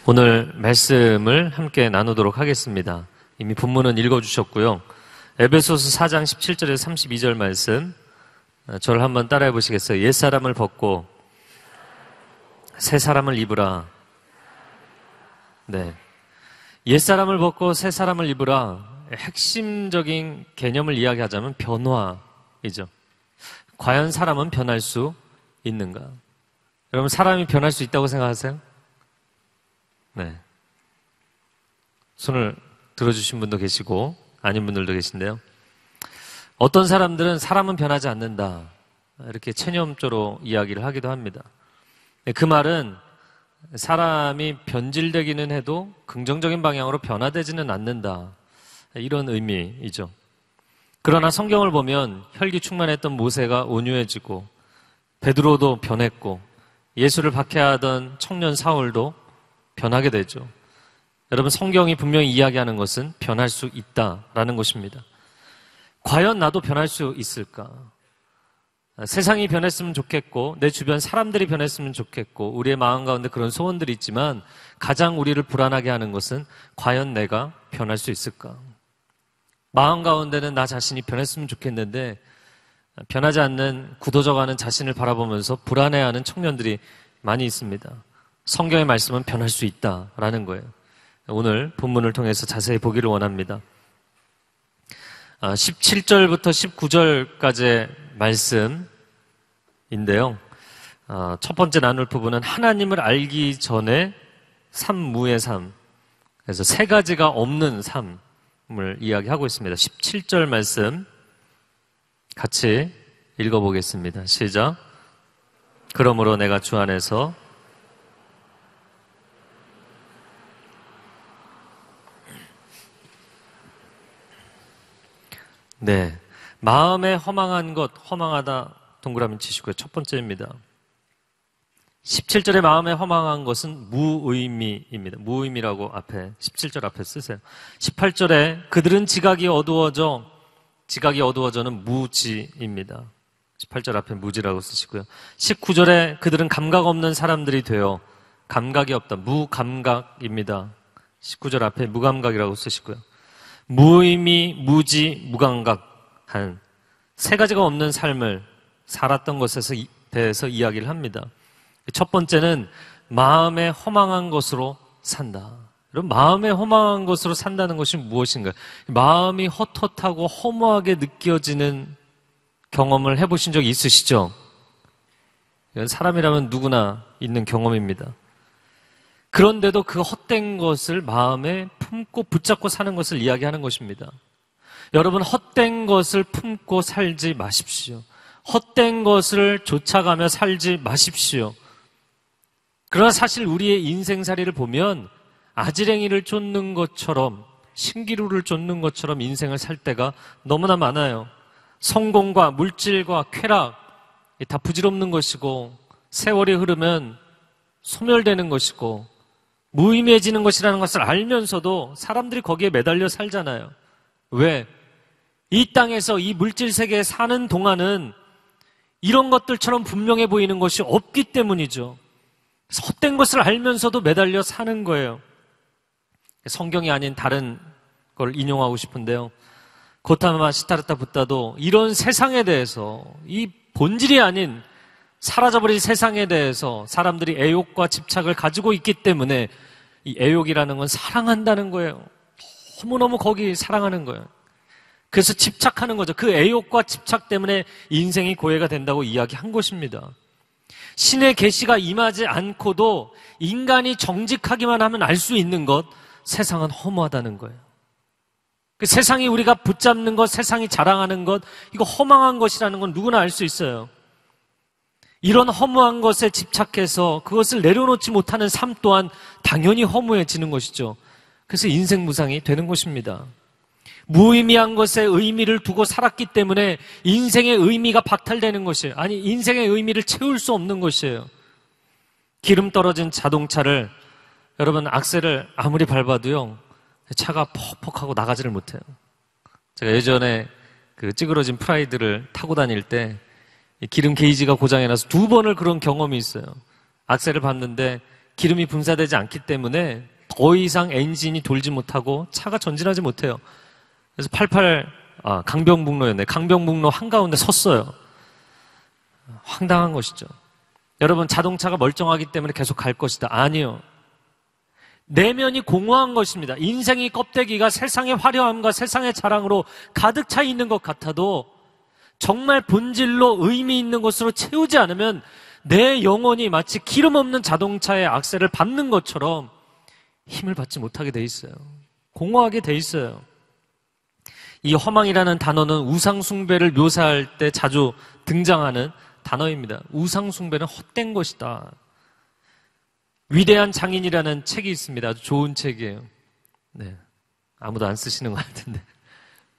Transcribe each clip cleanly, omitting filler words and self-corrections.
오늘 말씀을 함께 나누도록 하겠습니다. 이미 본문은 읽어주셨고요. 에베소서 4장 17절에서 32절 말씀, 저를 한번 따라해 보시겠어요? 옛사람을 벗고 새 사람을 입으라. 네, 옛사람을 벗고 새 사람을 입으라. 핵심적인 개념을 이야기하자면 변화이죠. 과연 사람은 변할 수 있는가? 여러분, 사람이 변할 수 있다고 생각하세요? 네. 손을 들어주신 분도 계시고 아닌 분들도 계신데요. 어떤 사람들은 사람은 변하지 않는다, 이렇게 체념조로 이야기를 하기도 합니다. 그 말은 사람이 변질되기는 해도 긍정적인 방향으로 변화되지는 않는다, 이런 의미이죠. 그러나 성경을 보면 혈기 충만했던 모세가 온유해지고 베드로도 변했고 예수를 박해하던 청년 사울도 변하게 되죠. 여러분, 성경이 분명히 이야기하는 것은 변할 수 있다라는 것입니다. 과연 나도 변할 수 있을까? 세상이 변했으면 좋겠고 내 주변 사람들이 변했으면 좋겠고 우리의 마음 가운데 그런 소원들이 있지만 가장 우리를 불안하게 하는 것은 과연 내가 변할 수 있을까? 마음 가운데는 나 자신이 변했으면 좋겠는데 변하지 않는 굳어져가는 자신을 바라보면서 불안해하는 청년들이 많이 있습니다. 성경의 말씀은 변할 수 있다라는 거예요. 오늘 본문을 통해서 자세히 보기를 원합니다. 17절부터 19절까지의 말씀인데요. 첫 번째 나눌 부분은 하나님을 알기 전에 삼무의 삶, 그래서 세 가지가 없는 삶을 이야기하고 있습니다. 17절 말씀 같이 읽어보겠습니다. 시작. 그러므로 내가 주 안에서 네, 마음에 허망한 것, 허망하다 동그라미 치시고요. 첫 번째입니다. 17절에 마음에 허망한 것은 무의미입니다. 무의미라고 앞에 17절 앞에 쓰세요. 18절에 그들은 지각이 어두워져는 무지입니다. 18절 앞에 무지라고 쓰시고요. 19절에 그들은 감각 없는 사람들이 되어 감각이 없다. 무감각입니다. 19절 앞에 무감각이라고 쓰시고요. 무의미, 무지, 무감각한 세 가지가 없는 삶을 살았던 것에 대해서 이야기를 합니다. 첫 번째는 마음에 허망한 것으로 산다. 여러분, 마음에 허망한 것으로 산다는 것이 무엇인가요? 마음이 헛헛하고 허무하게 느껴지는 경험을 해보신 적 있으시죠? 이건 사람이라면 누구나 있는 경험입니다. 그런데도 그 헛된 것을 마음에 품고 붙잡고 사는 것을 이야기하는 것입니다. 여러분, 헛된 것을 품고 살지 마십시오. 헛된 것을 쫓아가며 살지 마십시오. 그러나 사실 우리의 인생살이를 보면 아지랭이를 쫓는 것처럼, 신기루를 쫓는 것처럼 인생을 살 때가 너무나 많아요. 성공과 물질과 쾌락, 다 부질없는 것이고 세월이 흐르면 소멸되는 것이고 무의미해지는 것이라는 것을 알면서도 사람들이 거기에 매달려 살잖아요. 왜? 이 땅에서 이 물질 세계에 사는 동안은 이런 것들처럼 분명해 보이는 것이 없기 때문이죠. 헛된 것을 알면서도 매달려 사는 거예요. 성경이 아닌 다른 걸 인용하고 싶은데요. 고타마 시타르타 붓다도 이런 세상에 대해서, 이 본질이 아닌 사라져버린 세상에 대해서 사람들이 애욕과 집착을 가지고 있기 때문에 이 애욕이라는 건 사랑한다는 거예요. 너무너무 거기 사랑하는 거예요. 그래서 집착하는 거죠. 그 애욕과 집착 때문에 인생이 고해가 된다고 이야기한 것입니다. 신의 계시가 임하지 않고도 인간이 정직하기만 하면 알 수 있는 것, 세상은 허무하다는 거예요. 그 세상이 우리가 붙잡는 것, 세상이 자랑하는 것, 이거 허망한 것이라는 건 누구나 알 수 있어요. 이런 허무한 것에 집착해서 그것을 내려놓지 못하는 삶 또한 당연히 허무해지는 것이죠. 그래서 인생 무상이 되는 것입니다. 무의미한 것에 의미를 두고 살았기 때문에 인생의 의미가 박탈되는 것이에요. 아니, 인생의 의미를 채울 수 없는 것이에요. 기름 떨어진 자동차를 여러분 악셀을 아무리 밟아도요, 차가 퍽퍽하고 나가지를 못해요. 제가 예전에 그 찌그러진 프라이드를 타고 다닐 때 기름 게이지가 고장이 나서 2번을 그런 경험이 있어요. 악셀을 밟는데 기름이 분사되지 않기 때문에 더 이상 엔진이 돌지 못하고 차가 전진하지 못해요. 그래서 강병북로였네. 강병북로 한가운데 섰어요. 황당한 것이죠. 여러분, 자동차가 멀쩡하기 때문에 계속 갈 것이다. 아니요. 내면이 공허한 것입니다. 인생의 껍데기가 세상의 화려함과 세상의 자랑으로 가득 차 있는 것 같아도 정말 본질로 의미 있는 것으로 채우지 않으면 내 영혼이 마치 기름 없는 자동차의 악셀을 밟는 것처럼 힘을 받지 못하게 돼 있어요. 공허하게 돼 있어요. 이 허망이라는 단어는 우상숭배를 묘사할 때 자주 등장하는 단어입니다. 우상숭배는 헛된 것이다. 위대한 장인이라는 책이 있습니다. 아주 좋은 책이에요. 네, 아무도 안 쓰시는 것 같은데.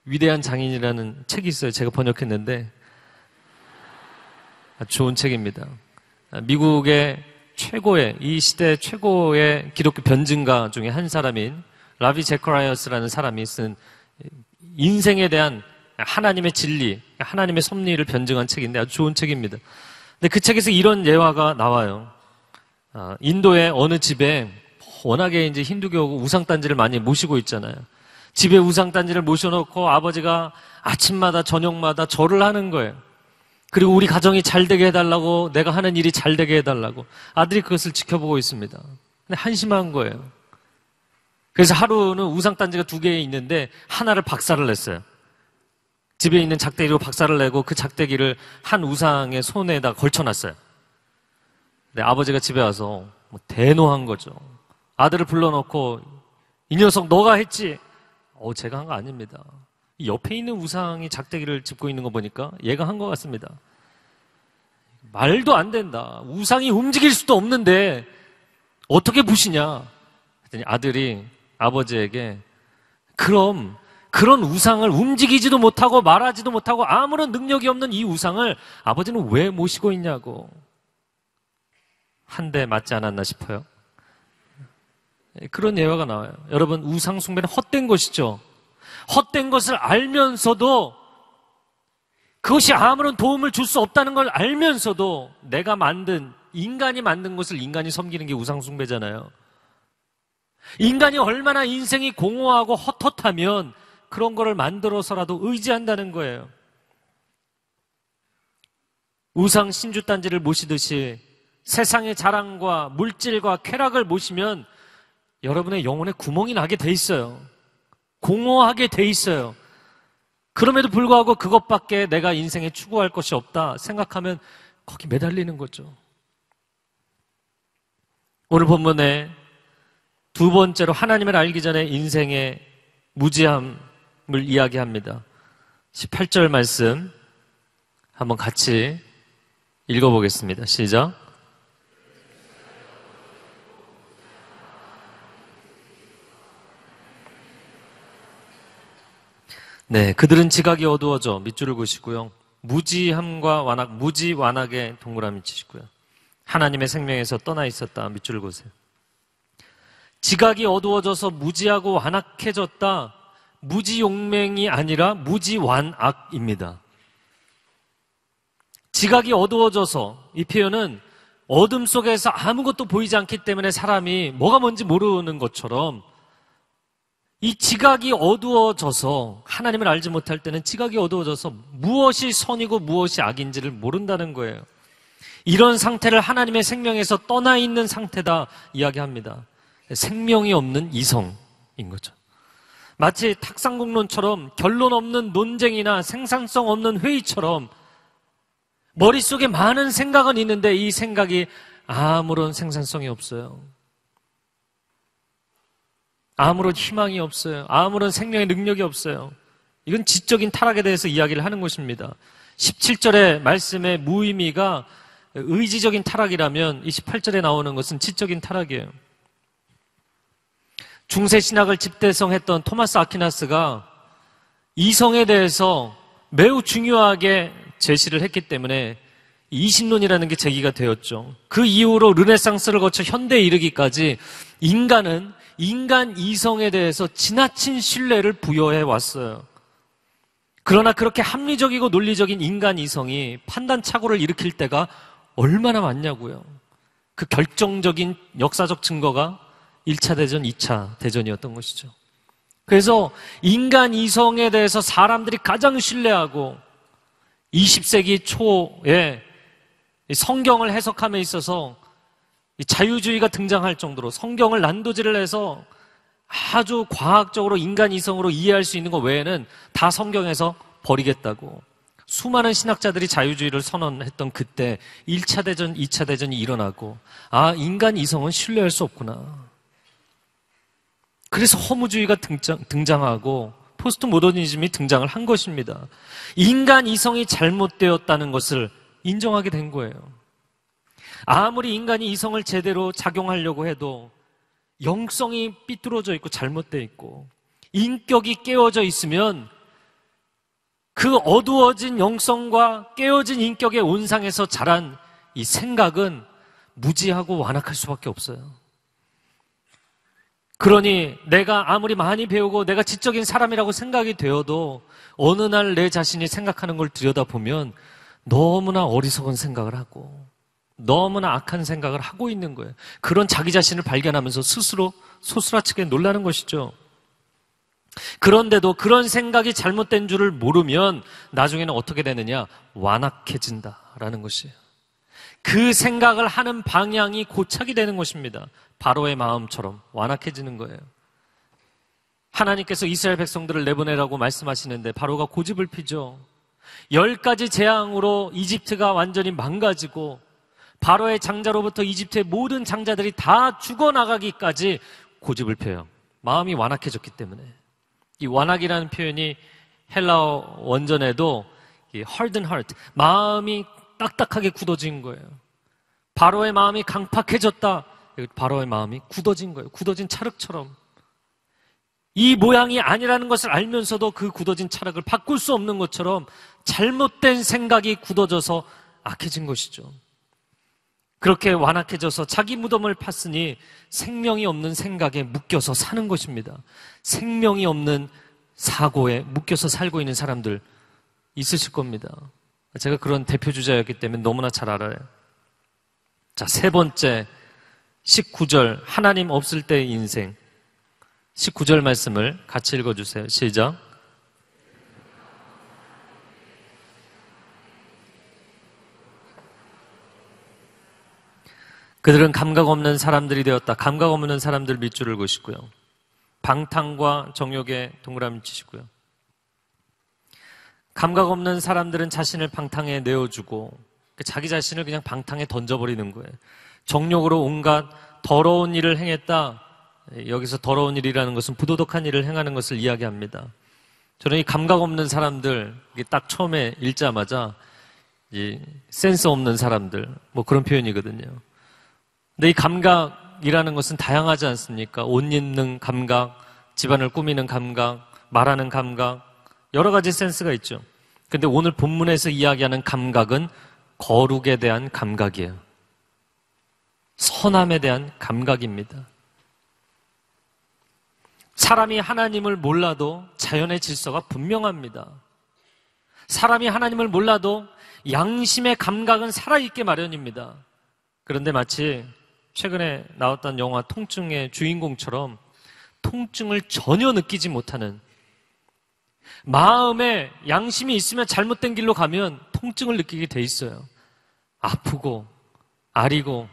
위대한 장인이라는 책이 있어요. 제가 번역했는데 아주 좋은 책입니다. 미국의 최고의, 이 시대 최고의 기독교 변증가 중에 한 사람인 라비 제커라이어스라는 사람이 쓴 인생에 대한 하나님의 진리, 하나님의 섭리를 변증한 책인데 아주 좋은 책입니다. 근데 그 책에서 이런 예화가 나와요. 인도의 어느 집에 워낙에 이제 힌두교 우상단지를 많이 모시고 있잖아요. 집에 우상단지를 모셔놓고 아버지가 아침마다 저녁마다 절을 하는 거예요. 그리고 우리 가정이 잘 되게 해달라고, 내가 하는 일이 잘 되게 해달라고 아들이 그것을 지켜보고 있습니다. 근데 한심한 거예요. 그래서 하루는 우상단지가 2개 있는데 하나를 박살을 냈어요. 집에 있는 작대기로 박살을 내고 그 작대기를 한 우상의 손에다 걸쳐놨어요. 근데 아버지가 집에 와서 대노한 거죠. 아들을 불러놓고 이 녀석 너가 했지? 제가 한 거 아닙니다. 이 옆에 있는 우상이 작대기를 짚고 있는 거 보니까 얘가 한 것 같습니다. 말도 안 된다. 우상이 움직일 수도 없는데 어떻게 부시냐? 그랬더니 아들이 아버지에게 그럼 그런 우상을 움직이지도 못하고 말하지도 못하고 아무런 능력이 없는 이 우상을 아버지는 왜 모시고 있냐고. 한 대 맞지 않았나 싶어요. 그런 예화가 나와요. 여러분, 우상 숭배는 헛된 것이죠. 헛된 것을 알면서도, 그것이 아무런 도움을 줄 수 없다는 걸 알면서도 내가 만든, 인간이 만든 것을 인간이 섬기는 게 우상 숭배잖아요. 인간이 얼마나 인생이 공허하고 헛헛하면 그런 거를 만들어서라도 의지한다는 거예요. 우상 신주단지를 모시듯이 세상의 자랑과 물질과 쾌락을 모시면 여러분의 영혼에 구멍이 나게 돼 있어요. 공허하게 돼 있어요. 그럼에도 불구하고 그것밖에 내가 인생에 추구할 것이 없다 생각하면 거기 매달리는 거죠. 오늘 본문에 2번째로 하나님을 알기 전에 인생의 무지함을 이야기합니다. 18절 말씀 한번 같이 읽어보겠습니다. 시작. 네, 그들은 지각이 어두워져 밑줄을 그으시고요. 무지함과 완악, 무지 완악의 동그라미 치시고요. 하나님의 생명에서 떠나 있었다 밑줄을 그으세요. 지각이 어두워져서 무지하고 완악해졌다. 무지용맹이 아니라 무지완악입니다. 지각이 어두워져서, 이 표현은 어둠 속에서 아무것도 보이지 않기 때문에 사람이 뭐가 뭔지 모르는 것처럼 이 지각이 어두워져서, 하나님을 알지 못할 때는 지각이 어두워져서 무엇이 선이고 무엇이 악인지를 모른다는 거예요. 이런 상태를 하나님의 생명에서 떠나 있는 상태다 이야기합니다. 생명이 없는 이성인 거죠. 마치 탁상공론처럼 결론 없는 논쟁이나 생산성 없는 회의처럼 머릿속에 많은 생각은 있는데 이 생각이 아무런 생산성이 없어요. 아무런 희망이 없어요. 아무런 생명의 능력이 없어요. 이건 지적인 타락에 대해서 이야기를 하는 것입니다. 17절의 말씀의 무의미가 의지적인 타락이라면 이 18절에 나오는 것은 지적인 타락이에요. 중세 신학을 집대성했던 토마스 아퀴나스가 이성에 대해서 매우 중요하게 제시를 했기 때문에 이신론이라는 게 제기가 되었죠. 그 이후로 르네상스를 거쳐 현대에 이르기까지 인간은 인간 이성에 대해서 지나친 신뢰를 부여해 왔어요. 그러나 그렇게 합리적이고 논리적인 인간 이성이 판단 착오를 일으킬 때가 얼마나 많냐고요. 그 결정적인 역사적 증거가 1차 대전, 2차 대전이었던 것이죠. 그래서 인간 이성에 대해서 사람들이 가장 신뢰하고 20세기 초에 성경을 해석함에 있어서 자유주의가 등장할 정도로 성경을 난도질을 해서 아주 과학적으로 인간 이성으로 이해할 수 있는 것 외에는 다 성경에서 버리겠다고 수많은 신학자들이 자유주의를 선언했던 그때 1차 대전, 2차 대전이 일어나고 인간 이성은 신뢰할 수 없구나. 그래서 허무주의가 등장하고 포스트 모더니즘이 등장을 한 것입니다. 인간 이성이 잘못되었다는 것을 인정하게 된 거예요. 아무리 인간이 이성을 제대로 작용하려고 해도 영성이 삐뚤어져 있고 잘못되어 있고 인격이 깨어져 있으면 그 어두워진 영성과 깨어진 인격의 온상에서 자란 이 생각은 무지하고 완악할 수밖에 없어요. 그러니 내가 아무리 많이 배우고 내가 지적인 사람이라고 생각이 되어도 어느 날 내 자신이 생각하는 걸 들여다보면 너무나 어리석은 생각을 하고 너무나 악한 생각을 하고 있는 거예요. 그런 자기 자신을 발견하면서 스스로 소스라치게 놀라는 것이죠. 그런데도 그런 생각이 잘못된 줄을 모르면 나중에는 어떻게 되느냐? 완악해진다라는 것이에요. 그 생각을 하는 방향이 고착이 되는 것입니다. 바로의 마음처럼 완악해지는 거예요. 하나님께서 이스라엘 백성들을 내보내라고 말씀하시는데 바로가 고집을 피죠. 10가지 재앙으로 이집트가 완전히 망가지고 바로의 장자로부터 이집트의 모든 장자들이 다 죽어나가기까지 고집을 펴요. 마음이 완악해졌기 때문에. 이 완악이라는 표현이 헬라어 원전에도 hardened heart, 마음이 딱딱하게 굳어진 거예요. 바로의 마음이 강팍해졌다. 바로의 마음이 굳어진 거예요. 굳어진 찰흙처럼. 이 모양이 아니라는 것을 알면서도 그 굳어진 찰흙을 바꿀 수 없는 것처럼 잘못된 생각이 굳어져서 악해진 것이죠. 그렇게 완악해져서 자기 무덤을 팠으니 생명이 없는 생각에 묶여서 사는 것입니다. 생명이 없는 사고에 묶여서 살고 있는 사람들 있으실 겁니다. 제가 그런 대표주자였기 때문에 너무나 잘 알아요. 자, 세 번째 19절 하나님 없을 때의 인생 19절 말씀을 같이 읽어주세요. 시작. 그들은 감각 없는 사람들이 되었다. 감각 없는 사람들 밑줄을 그으시고요. 방탕과 정욕에 동그라미 치시고요. 감각 없는 사람들은 자신을 방탕에 내어주고 자기 자신을 그냥 방탕에 던져버리는 거예요. 정욕으로 온갖 더러운 일을 행했다. 여기서 더러운 일이라는 것은 부도덕한 일을 행하는 것을 이야기합니다. 저는 이 감각 없는 사람들, 딱 처음에 읽자마자 이 센스 없는 사람들, 뭐 그런 표현이거든요. 근데 이 감각이라는 것은 다양하지 않습니까? 옷 입는 감각, 집안을 꾸미는 감각, 말하는 감각, 여러 가지 센스가 있죠. 근데 오늘 본문에서 이야기하는 감각은 거룩에 대한 감각이에요. 선함에 대한 감각입니다. 사람이 하나님을 몰라도 자연의 질서가 분명합니다. 사람이 하나님을 몰라도 양심의 감각은 살아있게 마련입니다. 그런데 마치 최근에 나왔던 영화 통증의 주인공처럼 통증을 전혀 느끼지 못하는, 마음에 양심이 있으면 잘못된 길로 가면 통증을 느끼게 돼 있어요. 아프고 아리고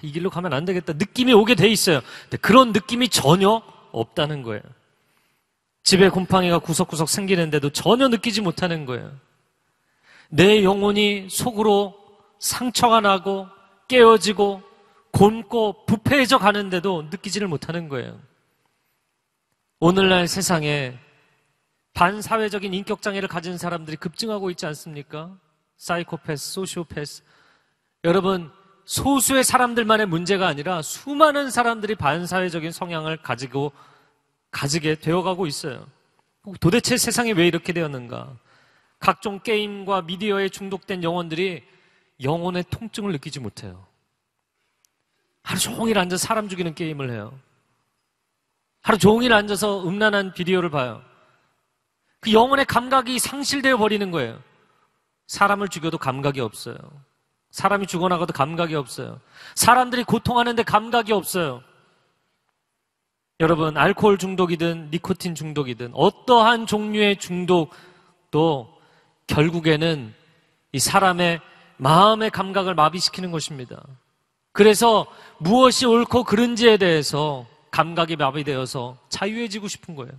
이 길로 가면 안 되겠다 느낌이 오게 돼 있어요. 근데 그런 느낌이 전혀 없다는 거예요. 집에 곰팡이가 구석구석 생기는데도 전혀 느끼지 못하는 거예요. 내 영혼이 속으로 상처가 나고 깨어지고 곪고 부패해져 가는데도 느끼지를 못하는 거예요. 오늘날 세상에 반사회적인 인격장애를 가진 사람들이 급증하고 있지 않습니까? 사이코패스, 소시오패스. 여러분, 소수의 사람들만의 문제가 아니라 수많은 사람들이 반사회적인 성향을 가지게 되어가고 있어요. 도대체 세상이 왜 이렇게 되었는가? 각종 게임과 미디어에 중독된 영혼들이 영혼의 통증을 느끼지 못해요. 하루 종일 앉아 사람 죽이는 게임을 해요. 하루 종일 앉아서 음란한 비디오를 봐요. 그 영혼의 감각이 상실되어 버리는 거예요. 사람을 죽여도 감각이 없어요. 사람이 죽어나가도 감각이 없어요. 사람들이 고통하는데 감각이 없어요. 여러분, 알코올 중독이든 니코틴 중독이든 어떠한 종류의 중독도 결국에는 이 사람의 마음의 감각을 마비시키는 것입니다. 그래서 무엇이 옳고 그른지에 대해서 감각이 마비되어서 자유해지고 싶은 거예요.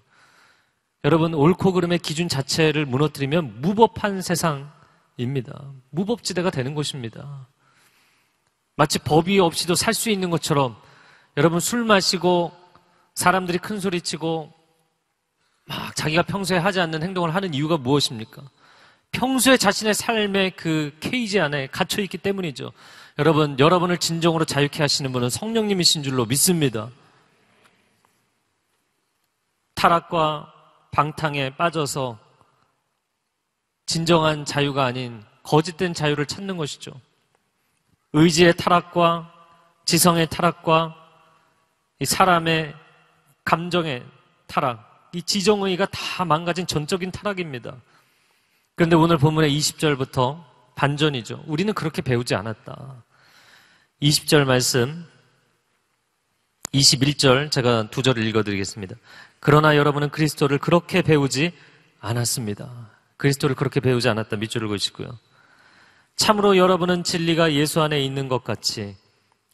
여러분, 옳고 그름의 기준 자체를 무너뜨리면 무법한 세상입니다. 무법지대가 되는 것입니다. 마치 법이 없이도 살 수 있는 것처럼 여러분, 술 마시고 사람들이 큰 소리치고 막 자기가 평소에 하지 않는 행동을 하는 이유가 무엇입니까? 평소에 자신의 삶의 그 케이지 안에 갇혀있기 때문이죠. 여러분, 여러분을 진정으로 자유케 하시는 분은 성령님이신 줄로 믿습니다. 타락과 방탕에 빠져서 진정한 자유가 아닌 거짓된 자유를 찾는 것이죠. 의지의 타락과 지성의 타락과 이 사람의 감정의 타락, 이 지정의가 다 망가진 전적인 타락입니다. 그런데 오늘 본문의 20절부터 반전이죠. 우리는 그렇게 배우지 않았다. 20절 말씀, 21절 제가 두 절을 읽어드리겠습니다. 그러나 여러분은 그리스도를 그렇게 배우지 않았습니다. 그리스도를 그렇게 배우지 않았다. 밑줄을 그으시고요. 참으로 여러분은 진리가 예수 안에 있는 것 같이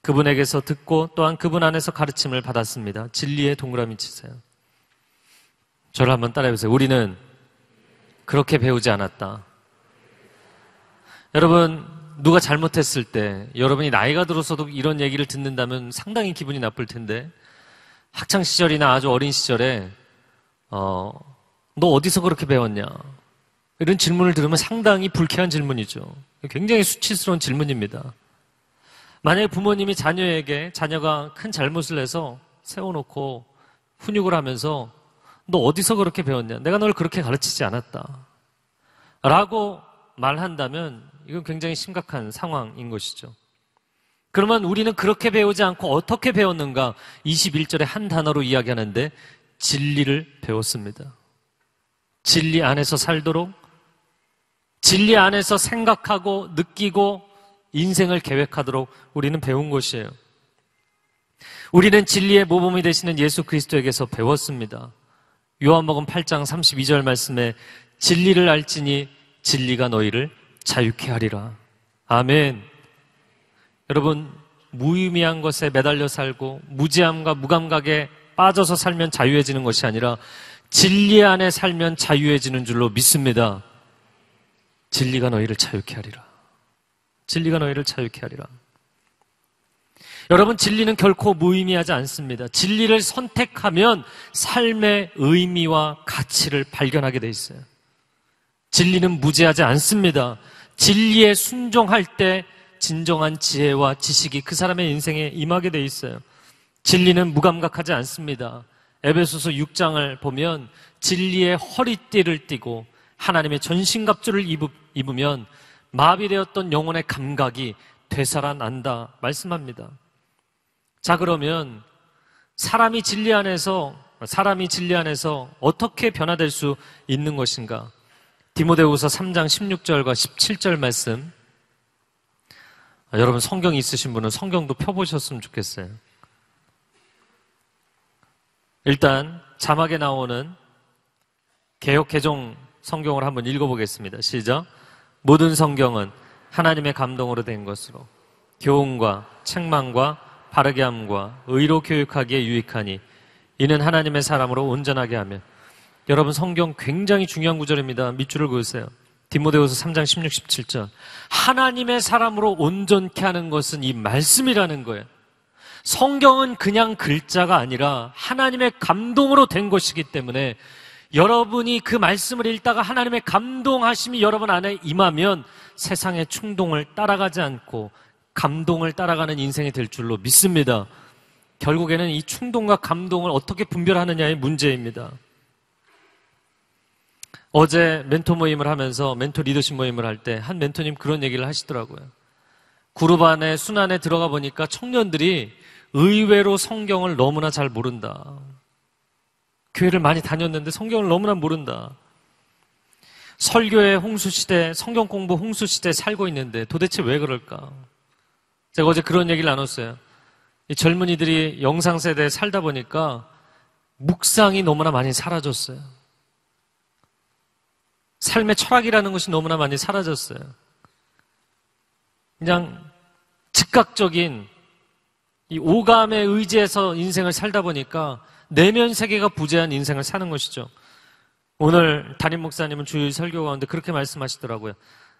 그분에게서 듣고 또한 그분 안에서 가르침을 받았습니다. 진리에 동그라미 치세요. 저를 한번 따라해보세요. 우리는 그렇게 배우지 않았다. 여러분, 누가 잘못했을 때 여러분이 나이가 들어서도 이런 얘기를 듣는다면 상당히 기분이 나쁠 텐데, 학창시절이나 아주 어린 시절에 너 어디서 그렇게 배웠냐? 이런 질문을 들으면 상당히 불쾌한 질문이죠. 굉장히 수치스러운 질문입니다. 만약에 부모님이 자녀에게 자녀가 큰 잘못을 해서 세워놓고 훈육을 하면서 너 어디서 그렇게 배웠냐? 내가 널 그렇게 가르치지 않았다. 라고 말한다면 이건 굉장히 심각한 상황인 것이죠. 그러면 우리는 그렇게 배우지 않고 어떻게 배웠는가? 21절에 한 단어로 이야기하는데 진리를 배웠습니다. 진리 안에서 살도록, 진리 안에서 생각하고 느끼고 인생을 계획하도록 우리는 배운 것이에요. 우리는 진리의 모범이 되시는 예수 그리스도에게서 배웠습니다. 요한복음 8장 32절 말씀에 진리를 알지니 진리가 너희를 자유케 하리라. 아멘. 여러분, 무의미한 것에 매달려 살고 무지함과 무감각에 빠져서 살면 자유해지는 것이 아니라 진리 안에 살면 자유해지는 줄로 믿습니다. 진리가 너희를 자유케 하리라. 진리가 너희를 자유케 하리라. 여러분, 진리는 결코 무의미하지 않습니다. 진리를 선택하면 삶의 의미와 가치를 발견하게 돼 있어요. 진리는 무지하지 않습니다. 진리에 순종할 때 진정한 지혜와 지식이 그 사람의 인생에 임하게 돼 있어요. 진리는 무감각하지 않습니다. 에베소서 6장을 보면 진리의 허리띠를 띠고 하나님의 전신갑주를 입으면 마비되었던 영혼의 감각이 되살아난다 말씀합니다. 자, 그러면 사람이 진리 안에서 어떻게 변화될 수 있는 것인가? 디모데후서 3장 16절과 17절 말씀, 여러분 성경이 있으신 분은 성경도 펴보셨으면 좋겠어요. 일단 자막에 나오는 개역 개정 성경을 한번 읽어보겠습니다. 시작. 모든 성경은 하나님의 감동으로 된 것으로 교훈과 책망과 바르게 함과 의로 교육하기에 유익하니 이는 하나님의 사람으로 온전하게 하며. 여러분, 성경 굉장히 중요한 구절입니다. 밑줄을 그으세요. 디모데후서 3장 16, 17절. 하나님의 사람으로 온전케 하는 것은 이 말씀이라는 거예요. 성경은 그냥 글자가 아니라 하나님의 감동으로 된 것이기 때문에 여러분이 그 말씀을 읽다가 하나님의 감동하심이 여러분 안에 임하면 세상의 충동을 따라가지 않고 감동을 따라가는 인생이 될 줄로 믿습니다. 결국에는 이 충동과 감동을 어떻게 분별하느냐의 문제입니다. 어제 멘토 모임을 하면서 멘토 리더십 모임을 할 때 한 멘토님 그런 얘기를 하시더라고요. 그룹 안에 순환에 들어가 보니까 청년들이 의외로 성경을 너무나 잘 모른다. 교회를 많이 다녔는데 성경을 너무나 모른다. 설교의 홍수시대, 성경 공부 홍수시대에 살고 있는데 도대체 왜 그럴까? 제가 어제 그런 얘기를 나눴어요. 이 젊은이들이 영상세대에 살다 보니까 묵상이 너무나 많이 사라졌어요. 삶의 철학이라는 것이 너무나 많이 사라졌어요. 그냥 즉각적인 이 오감의 의지에서 인생을 살다 보니까 내면 세계가 부재한 인생을 사는 것이죠. 오늘 담임 목사님은 주일 설교 가운데 그렇게 말씀하시더라고요.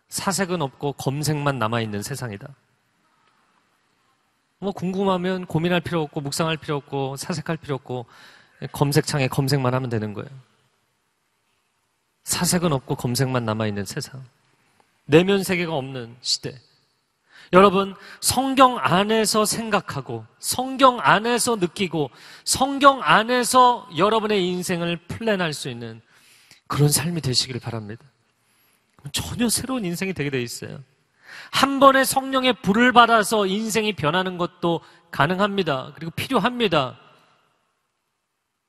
사색은 없고 검색만 남아있는 세상이다. 뭐 궁금하면 고민할 필요 없고 묵상할 필요 없고 사색할 필요 없고 검색창에 검색만 하면 되는 거예요. 사색은 없고 검색만 남아있는 세상. 내면 세계가 없는 시대. 여러분, 성경 안에서 생각하고 성경 안에서 느끼고 성경 안에서 여러분의 인생을 플랜할 수 있는 그런 삶이 되시길 바랍니다. 전혀 새로운 인생이 되게 돼 있어요. 한 번의 성령의 불을 받아서 인생이 변하는 것도 가능합니다. 그리고 필요합니다.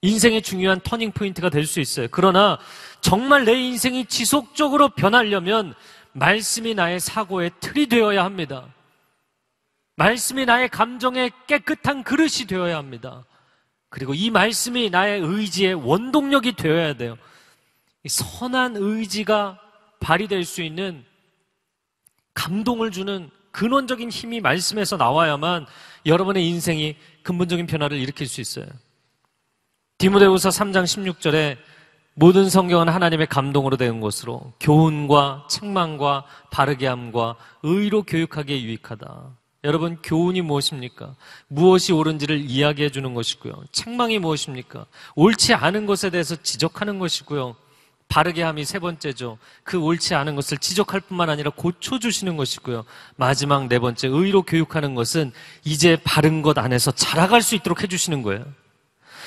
인생의 중요한 터닝 포인트가 될 수 있어요. 그러나 정말 내 인생이 지속적으로 변하려면 말씀이 나의 사고의 틀이 되어야 합니다. 말씀이 나의 감정의 깨끗한 그릇이 되어야 합니다. 그리고 이 말씀이 나의 의지의 원동력이 되어야 돼요. 이 선한 의지가 발휘될 수 있는 감동을 주는 근원적인 힘이 말씀에서 나와야만 여러분의 인생이 근본적인 변화를 일으킬 수 있어요. 디모데후서 3장 16절에 모든 성경은 하나님의 감동으로 된 것으로 교훈과 책망과 바르게 함과 의로 교육하기에 유익하다. 여러분, 교훈이 무엇입니까? 무엇이 옳은지를 이야기해 주는 것이고요. 책망이 무엇입니까? 옳지 않은 것에 대해서 지적하는 것이고요. 바르게 함이 세 번째죠. 그 옳지 않은 것을 지적할 뿐만 아니라 고쳐주시는 것이고요. 마지막 네 번째, 의로 교육하는 것은 이제 바른 것 안에서 자라갈 수 있도록 해주시는 거예요.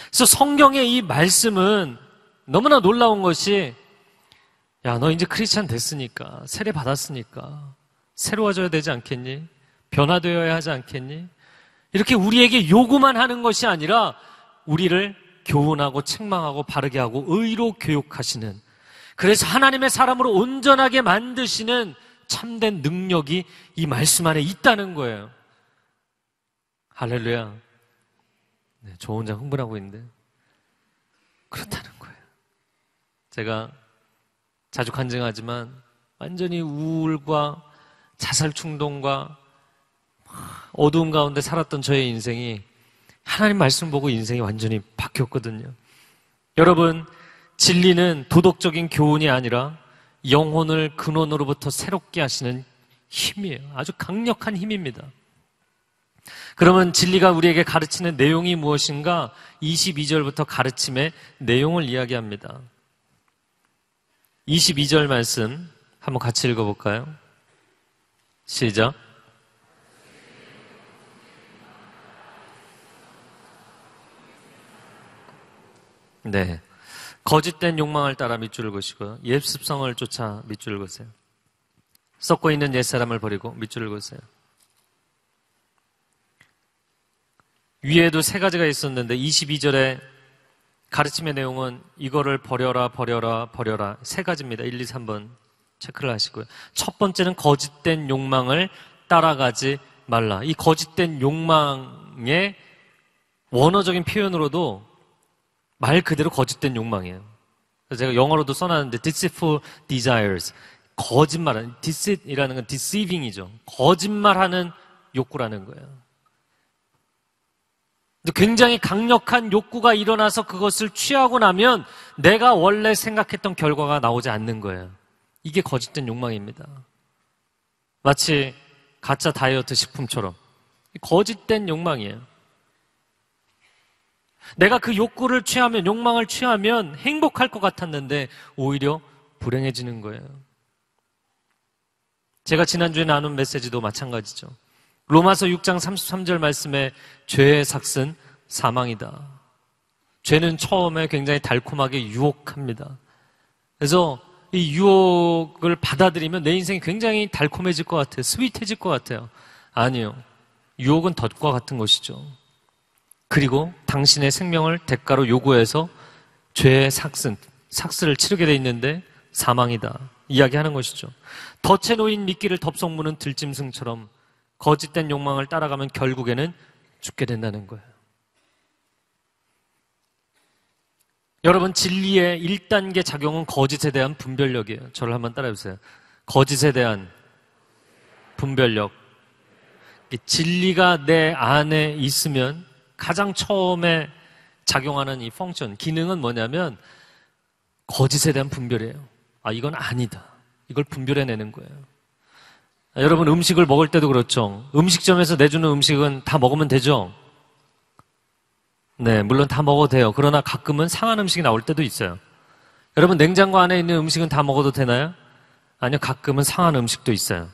그래서 성경의 이 말씀은 너무나 놀라운 것이, 야, 너 이제 크리스찬 됐으니까, 세례 받았으니까 새로워져야 되지 않겠니? 변화되어야 하지 않겠니? 이렇게 우리에게 요구만 하는 것이 아니라 우리를 교훈하고 책망하고 바르게 하고 의로 교육하시는, 그래서 하나님의 사람으로 온전하게 만드시는 참된 능력이 이 말씀 안에 있다는 거예요. 할렐루야. 네, 저 혼자 흥분하고 있는데 그렇다는 거예요. 제가 자주 간증하지만 완전히 우울과 자살 충동과 어두움 가운데 살았던 저의 인생이 하나님 말씀 보고 인생이 완전히 바뀌었거든요. 여러분, 진리는 도덕적인 교훈이 아니라 영혼을 근원으로부터 새롭게 하시는 힘이에요. 아주 강력한 힘입니다. 그러면 진리가 우리에게 가르치는 내용이 무엇인가? 22절부터 가르침의 내용을 이야기합니다. 22절 말씀 한번 같이 읽어볼까요? 시작. 네. 거짓된 욕망을 따라 밑줄을 그으시고요. 옛 습성을 쫓아 밑줄을 그으세요. 썩고 있는 옛사람을 버리고 밑줄을 그으세요. 위에도 세 가지가 있었는데 22절에 가르침의 내용은 이거를 버려라 버려라 버려라 세 가지입니다. 1, 2, 3번 체크를 하시고요. 첫 번째는 거짓된 욕망을 따라가지 말라. 이 거짓된 욕망의 원어적인 표현으로도 말 그대로 거짓된 욕망이에요. 그래서 제가 영어로도 써놨는데 deceitful desires, 거짓말하는, deceit이라는 건 deceiving이죠. 거짓말하는 욕구라는 거예요. 굉장히 강력한 욕구가 일어나서 그것을 취하고 나면 내가 원래 생각했던 결과가 나오지 않는 거예요. 이게 거짓된 욕망입니다. 마치 가짜 다이어트 식품처럼 거짓된 욕망이에요. 내가 그 욕구를 취하면, 욕망을 취하면 행복할 것 같았는데 오히려 불행해지는 거예요. 제가 지난주에 나눈 메시지도 마찬가지죠. 로마서 6장 33절 말씀에 죄의 삭은 사망이다. 죄는 처음에 굉장히 달콤하게 유혹합니다. 그래서 이 유혹을 받아들이면 내 인생이 굉장히 달콤해질 것 같아요. 스윗해질 것 같아요. 아니요. 유혹은 덫과 같은 것이죠. 그리고 당신의 생명을 대가로 요구해서 죄의 삭스를 치르게 돼 있는데 사망이다. 이야기하는 것이죠. 덫에 놓인 미끼를 덥석 무는 들짐승처럼 거짓된 욕망을 따라가면 결국에는 죽게 된다는 거예요. 여러분, 진리의 1단계 작용은 거짓에 대한 분별력이에요. 저를 한번 따라해보세요. 거짓에 대한 분별력. 진리가 내 안에 있으면 가장 처음에 작용하는 이 펑션, 기능은 뭐냐면 거짓에 대한 분별이에요. 아, 이건 아니다. 이걸 분별해내는 거예요. 여러분, 음식을 먹을 때도 그렇죠. 음식점에서 내주는 음식은 다 먹으면 되죠? 네, 물론 다 먹어도 돼요. 그러나 가끔은 상한 음식이 나올 때도 있어요. 여러분, 냉장고 안에 있는 음식은 다 먹어도 되나요? 아니요, 가끔은 상한 음식도 있어요.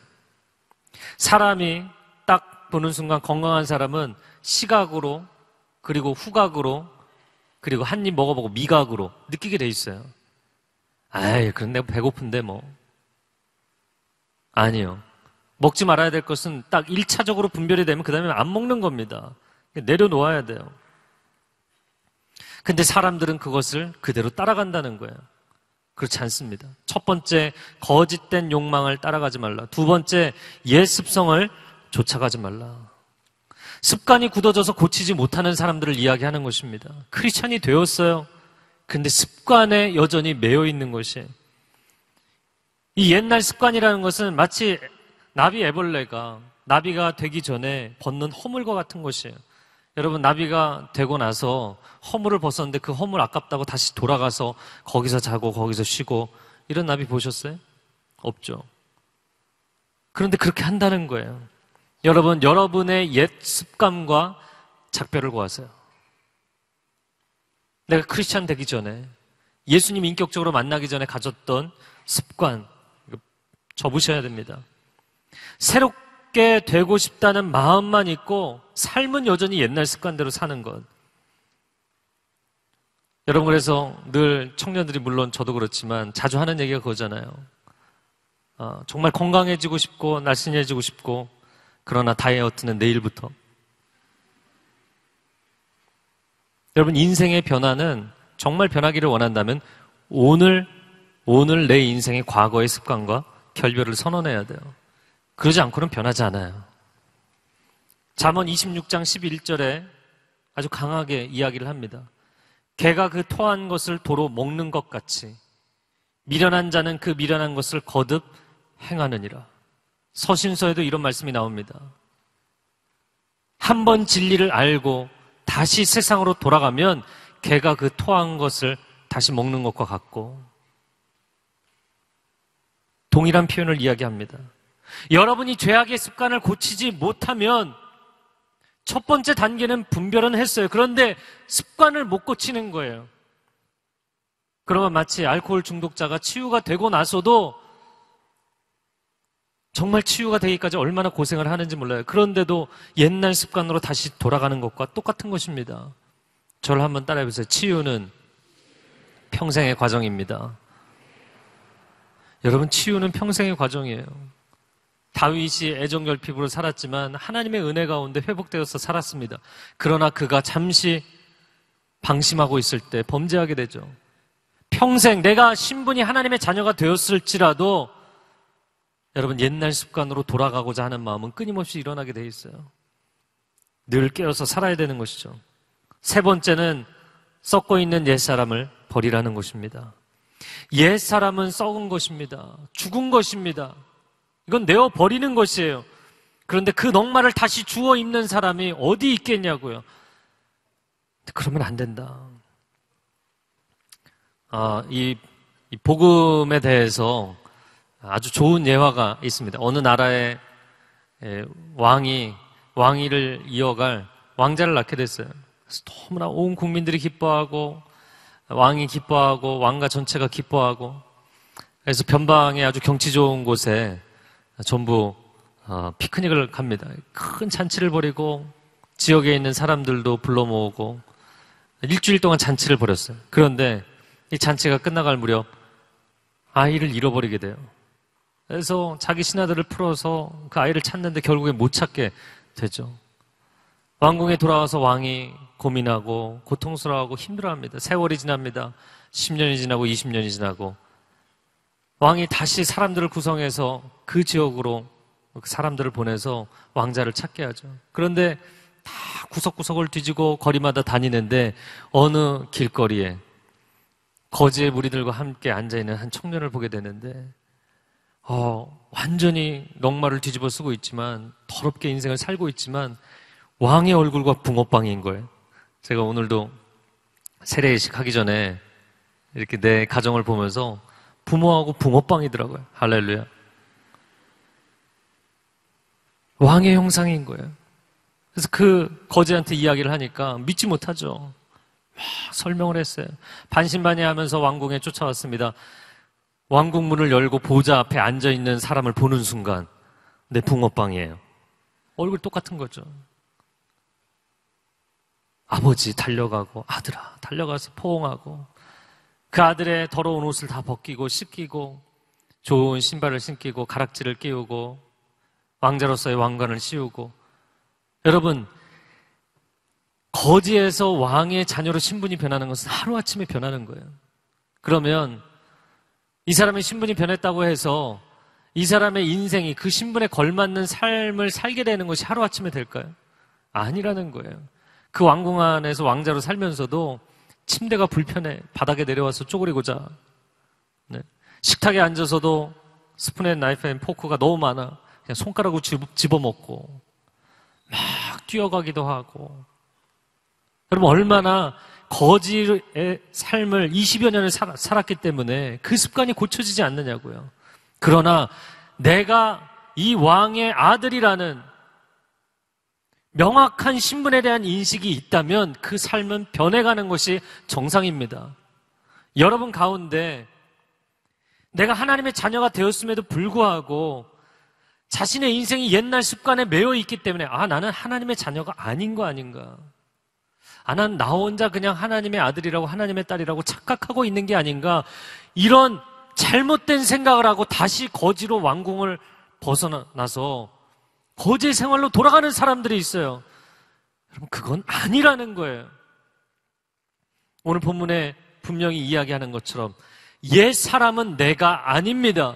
사람이 딱 보는 순간 건강한 사람은 시각으로, 그리고 후각으로, 그리고 한 입 먹어보고 미각으로 느끼게 돼 있어요. 아이, 그럼 내가 배고픈데 뭐. 아니요. 먹지 말아야 될 것은 딱 1차적으로 분별이 되면 그 다음에 안 먹는 겁니다. 내려놓아야 돼요. 근데 사람들은 그것을 그대로 따라간다는 거예요. 그렇지 않습니다. 첫 번째, 거짓된 욕망을 따라가지 말라. 두 번째, 옛 습성을 쫓아가지 말라. 습관이 굳어져서 고치지 못하는 사람들을 이야기하는 것입니다. 크리스찬이 되었어요. 근데 습관에 여전히 매여 있는 것이에요. 이 옛날 습관이라는 것은 마치 나비 애벌레가 나비가 되기 전에 벗는 허물과 같은 것이에요. 여러분, 나비가 되고 나서 허물을 벗었는데 그 허물 아깝다고 다시 돌아가서 거기서 자고 거기서 쉬고 이런 나비 보셨어요? 없죠. 그런데 그렇게 한다는 거예요. 여러분, 여러분의 옛 습관과 작별을 고하세요. 내가 크리스찬 되기 전에 예수님 인격적으로 만나기 전에 가졌던 습관 접으셔야 됩니다. 새롭게 되고 싶다는 마음만 있고 삶은 여전히 옛날 습관대로 사는 것. 여러분, 그래서 늘 청년들이, 물론 저도 그렇지만 자주 하는 얘기가 그거잖아요. 정말 건강해지고 싶고 날씬해지고 싶고, 그러나 다이어트는 내일부터. 여러분, 인생의 변화는 정말 변하기를 원한다면 오늘 내 인생의 과거의 습관과 결별을 선언해야 돼요. 그러지 않고는 변하지 않아요. 잠언 26장 11절에 아주 강하게 이야기를 합니다. 개가 그 토한 것을 도로 먹는 것 같이 미련한 자는 그 미련한 것을 거듭 행하느니라. 서신서에도 이런 말씀이 나옵니다. 한 번 진리를 알고 다시 세상으로 돌아가면 개가 그 토한 것을 다시 먹는 것과 같고, 동일한 표현을 이야기합니다. 여러분이 죄악의 습관을 고치지 못하면 첫 번째 단계는 분별은 했어요. 그런데 습관을 못 고치는 거예요. 그러면 마치 알코올 중독자가 치유가 되고 나서도 정말 치유가 되기까지 얼마나 고생을 하는지 몰라요. 그런데도 옛날 습관으로 다시 돌아가는 것과 똑같은 것입니다. 저를 한번 따라해보세요. 치유는 평생의 과정입니다. 여러분, 치유는 평생의 과정이에요. 다윗이 애정결핍으로 살았지만 하나님의 은혜 가운데 회복되어서 살았습니다. 그러나 그가 잠시 방심하고 있을 때 범죄하게 되죠. 평생 내가 신분이 하나님의 자녀가 되었을지라도 여러분, 옛날 습관으로 돌아가고자 하는 마음은 끊임없이 일어나게 돼 있어요. 늘 깨어서 살아야 되는 것이죠. 세 번째는 썩고 있는 옛사람을 버리라는 것입니다. 옛사람은 썩은 것입니다. 죽은 것입니다. 이건 내어 버리는 것이에요. 그런데 그 넉마를 다시 주워 입는 사람이 어디 있겠냐고요. 그러면 안 된다. 이 복음에 대해서 아주 좋은 예화가 있습니다. 어느 나라의 왕위를 이어갈 왕자를 낳게 됐어요. 그래서 너무나 온 국민들이 기뻐하고, 왕이 기뻐하고, 왕가 전체가 기뻐하고, 그래서 변방에 아주 경치 좋은 곳에 전부 피크닉을 갑니다. 큰 잔치를 벌이고 지역에 있는 사람들도 불러 모으고 일주일 동안 잔치를 벌였어요. 그런데 이 잔치가 끝나갈 무렵 아이를 잃어버리게 돼요. 그래서 자기 신하들을 풀어서 그 아이를 찾는데 결국에 못 찾게 되죠. 왕궁에 돌아와서 왕이 고민하고 고통스러워하고 힘들어합니다. 세월이 지납니다. 10년이 지나고 20년이 지나고 왕이 다시 사람들을 구성해서 그 지역으로 사람들을 보내서 왕자를 찾게 하죠. 그런데 다 구석구석을 뒤지고 거리마다 다니는데 어느 길거리에 거지의 무리들과 함께 앉아있는 한 청년을 보게 되는데 완전히 넉마를 뒤집어 쓰고 있지만 더럽게 인생을 살고 있지만 왕의 얼굴과 붕어빵인 거예요. 제가 오늘도 세례식 하기 전에 이렇게 내 가정을 보면서 부모하고 붕어빵이더라고요. 할렐루야. 왕의 형상인 거예요. 그래서 그 거지한테 이야기를 하니까 믿지 못하죠. 설명을 했어요. 반신반의하면서 왕궁에 쫓아왔습니다. 왕궁 문을 열고 보좌 앞에 앉아있는 사람을 보는 순간 내 붕어빵이에요. 얼굴 똑같은 거죠. 아버지 달려가고 아들아 달려가서 포옹하고 그 아들의 더러운 옷을 다 벗기고 씻기고 좋은 신발을 신기고 가락지를 끼우고 왕자로서의 왕관을 씌우고 여러분 거지에서 왕의 자녀로 신분이 변하는 것은 하루아침에 변하는 거예요. 그러면 이 사람의 신분이 변했다고 해서 이 사람의 인생이 그 신분에 걸맞는 삶을 살게 되는 것이 하루아침에 될까요? 아니라는 거예요. 그 왕궁 안에서 왕자로 살면서도 침대가 불편해 바닥에 내려와서 쪼그리고 자. 네. 식탁에 앉아서도 스푼 앤 나이프 앤 포크가 너무 많아. 그냥 손가락으로 집어먹고 막 뛰어가기도 하고. 여러분 얼마나 거지의 삶을 20여 년을 살았기 때문에 그 습관이 고쳐지지 않느냐고요. 그러나 내가 이 왕의 아들이라는 명확한 신분에 대한 인식이 있다면 그 삶은 변해가는 것이 정상입니다. 여러분 가운데 내가 하나님의 자녀가 되었음에도 불구하고 자신의 인생이 옛날 습관에 매여 있기 때문에 나는 하나님의 자녀가 아닌 거 아닌가. 난 나 혼자 그냥 하나님의 아들이라고 하나님의 딸이라고 착각하고 있는 게 아닌가. 이런 잘못된 생각을 하고 다시 거지로 왕궁을 벗어나서 거지의 생활로 돌아가는 사람들이 있어요. 여러분 그건 아니라는 거예요. 오늘 본문에 분명히 이야기하는 것처럼 옛 사람은 내가 아닙니다.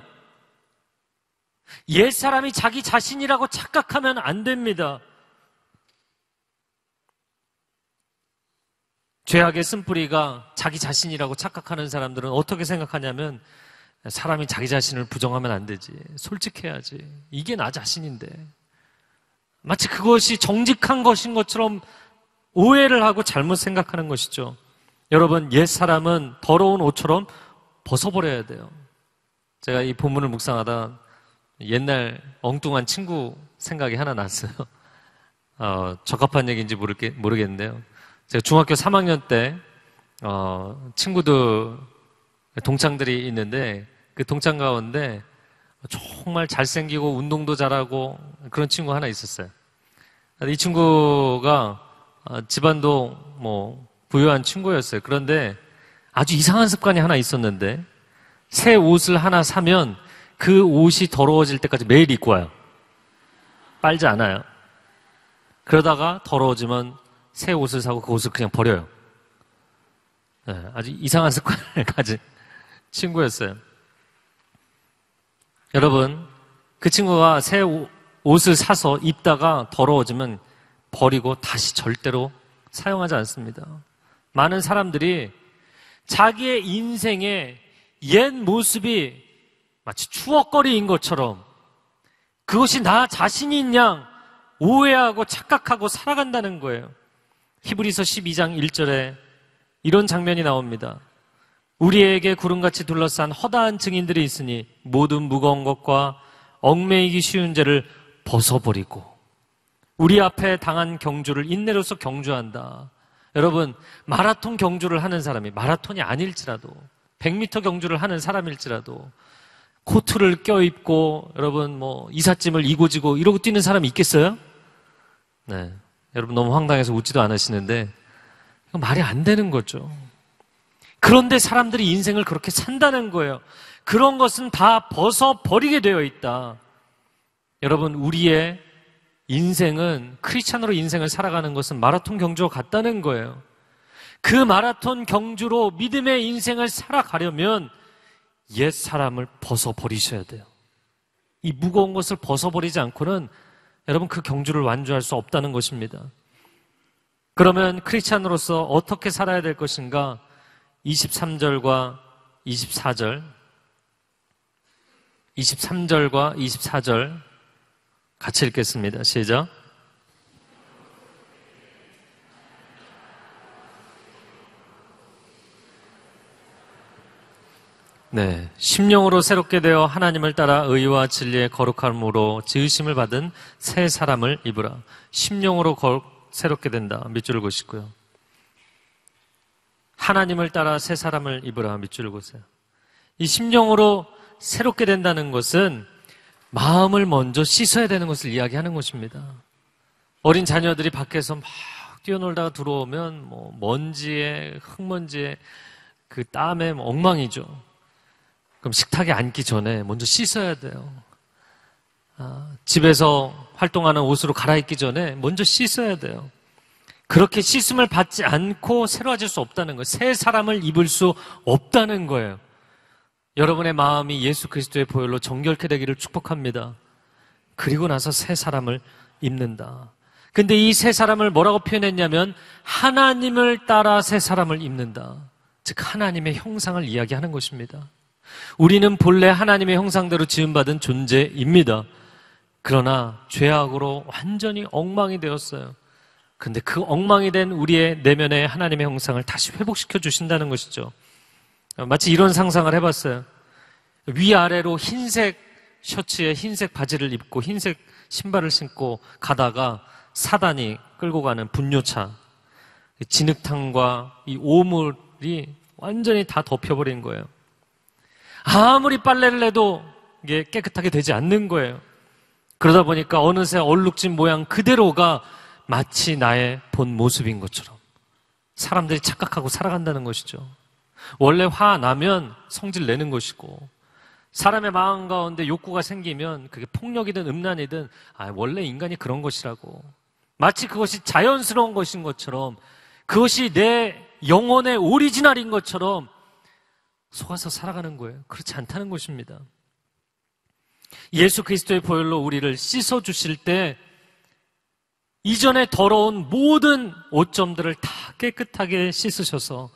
옛 사람이 자기 자신이라고 착각하면 안 됩니다. 죄악의 쓴뿌리가 자기 자신이라고 착각하는 사람들은 어떻게 생각하냐면 사람이 자기 자신을 부정하면 안 되지. 솔직해야지. 이게 나 자신인데. 마치 그것이 정직한 것인 것처럼 오해를 하고 잘못 생각하는 것이죠. 여러분, 옛 사람은 더러운 옷처럼 벗어버려야 돼요. 제가 이 본문을 묵상하다 옛날 엉뚱한 친구 생각이 하나 났어요. 적합한 얘기인지 모르겠는데요. 제가 중학교 3학년 때 친구들 동창들이 있는데 그 동창 가운데 정말 잘생기고 운동도 잘하고 그런 친구 하나 있었어요. 이 친구가 집안도 부유한 친구였어요. 그런데 아주 이상한 습관이 하나 있었는데 새 옷을 하나 사면 그 옷이 더러워질 때까지 매일 입고 와요. 빨지 않아요. 그러다가 더러워지면 새 옷을 사고 그 옷을 그냥 버려요. 네, 아주 이상한 습관을 가진 친구였어요. 여러분, 그 친구가 새 옷을 사서 입다가 더러워지면 버리고 다시 절대로 사용하지 않습니다. 많은 사람들이 자기의 인생의 옛 모습이 마치 추억거리인 것처럼 그것이 나 자신인 양 오해하고 착각하고 살아간다는 거예요. 히브리서 12장 1절에 이런 장면이 나옵니다. 우리에게 구름같이 둘러싼 허다한 증인들이 있으니 모든 무거운 것과 얽매이기 쉬운 죄를 벗어버리고 우리 앞에 당한 경주를 인내로서 경주한다. 여러분, 마라톤 경주를 하는 사람이 마라톤이 아닐지라도 100m 경주를 하는 사람일지라도 코트를 껴입고 여러분 이삿짐을 이고 지고 이러고 뛰는 사람이 있겠어요? 네, 여러분 너무 황당해서 웃지도 않으시는데 이건 말이 안 되는 거죠. 그런데 사람들이 인생을 그렇게 산다는 거예요. 그런 것은 다 벗어버리게 되어 있다. 여러분, 우리의 인생은, 크리스찬으로 인생을 살아가는 것은 마라톤 경주와 같다는 거예요. 그 마라톤 경주로 믿음의 인생을 살아가려면 옛 사람을 벗어버리셔야 돼요. 이 무거운 것을 벗어버리지 않고는 여러분 그 경주를 완주할 수 없다는 것입니다. 그러면 크리스찬으로서 어떻게 살아야 될 것인가? 23절과 24절, 23절과 24절 같이 읽겠습니다. 시작. 네, 심령으로 새롭게 되어 하나님을 따라 의와 진리의 거룩함으로 지으심을 받은 새 사람을 입으라. 심령으로 새롭게 된다. 밑줄을 그으시고요. 하나님을 따라 새 사람을 입으라. 밑줄을 그으세요. 이 심령으로 새롭게 된다는 것은 마음을 먼저 씻어야 되는 것을 이야기하는 것입니다. 어린 자녀들이 밖에서 막 뛰어놀다가 들어오면 먼지에, 흙먼지에 그 땀에 엉망이죠. 그럼 식탁에 앉기 전에 먼저 씻어야 돼요. 집에서 활동하는 옷으로 갈아입기 전에 먼저 씻어야 돼요. 그렇게 씻음을 받지 않고 새로워질 수 없다는 거예요. 새 사람을 입을 수 없다는 거예요. 여러분의 마음이 예수 그리스도의 보혈로 정결케 되기를 축복합니다. 그리고 나서 새 사람을 입는다. 근데 이 새 사람을 뭐라고 표현했냐면 하나님을 따라 새 사람을 입는다. 즉 하나님의 형상을 이야기하는 것입니다. 우리는 본래 하나님의 형상대로 지음받은 존재입니다. 그러나 죄악으로 완전히 엉망이 되었어요. 그런데 그 엉망이 된 우리의 내면의 하나님의 형상을 다시 회복시켜 주신다는 것이죠. 마치 이런 상상을 해봤어요. 위아래로 흰색 셔츠에 흰색 바지를 입고 흰색 신발을 신고 가다가 사단이 끌고 가는 분뇨차, 진흙탕과 이 오물이 완전히 다 덮여버린 거예요. 아무리 빨래를 해도 이게 깨끗하게 되지 않는 거예요. 그러다 보니까 어느새 얼룩진 모양 그대로가 마치 나의 본 모습인 것처럼 사람들이 착각하고 살아간다는 것이죠. 원래 화 나면 성질 내는 것이고 사람의 마음 가운데 욕구가 생기면 그게 폭력이든 음란이든 원래 인간이 그런 것이라고 마치 그것이 자연스러운 것인 것처럼 그것이 내 영혼의 오리지널인 것처럼 속아서 살아가는 거예요. 그렇지 않다는 것입니다. 예수 그리스도의 보혈로 우리를 씻어주실 때 이전에 더러운 모든 오점들을 다 깨끗하게 씻으셔서